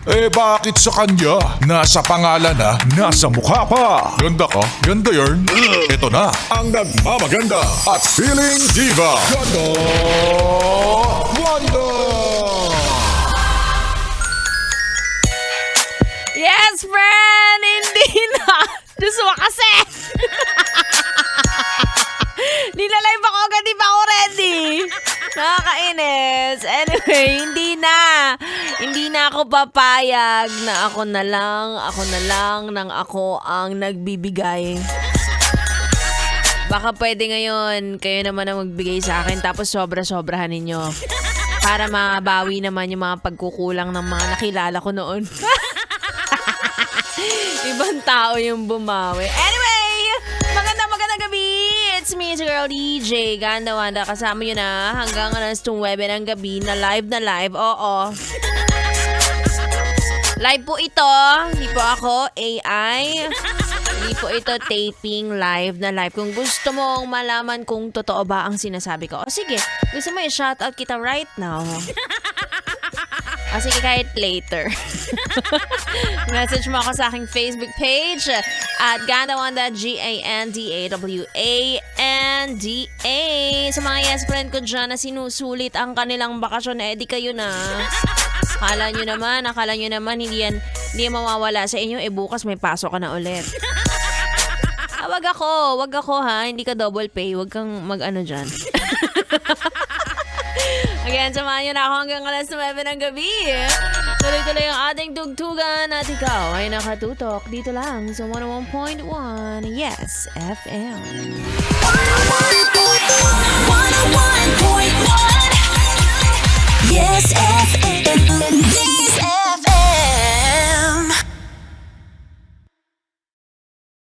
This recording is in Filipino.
Bakit sa kanya? Nasa pangalan na, nasa mukha pa. Ganda ka? Ganda yarn. Ito na, ang nagmamaganda at feeling diva. Ganda Wanda! Yes, friend! Hindi na! Diyos mo kasi! Nilalive ako agad, di pa ako ready. Nakakainis. Anyway, hindi na ako papayag na ako na lang nang ako ang nagbibigay. Baka pwede ngayon, kayo naman ang magbigay sa akin tapos sobra-sobrahan ninyo. Para mabawi naman yung mga pagkukulang ng mga nakilala ko noon. Ibang tao yung bumawi. Anyway, magandang gabi. It's me, it's your girl DJ Ganda Wanda. Kasama nyo na hanggang alas 9 ng gabi na live. Oo. Live po ito. Hindi po ako AI. Hindi po ito taping live na live. Kung gusto mong malaman kung totoo ba ang sinasabi ko. O sige, gusto mo i-shoutout kita right now. O sige, kahit later. Message mo ako sa aking Facebook page at Gandawanda, GANDAWANDA. Sa mga yes friend ko dyan na sinusulit ang kanilang bakasyon, di kayo na. Akala nyo naman hindi yan mawawala sa inyo, bukas may pasok ka na ulit. Wag ako ha, hindi ka double pay, wag kang mag-ano dyan. Again, samahan nyo na ako hanggang alas 9 ng gabi. Tuloy-tuloy ang ating tugtugan at ikaw ay nakatutok dito lang sa 101.1 Yes FM. 101.1 Yes FM.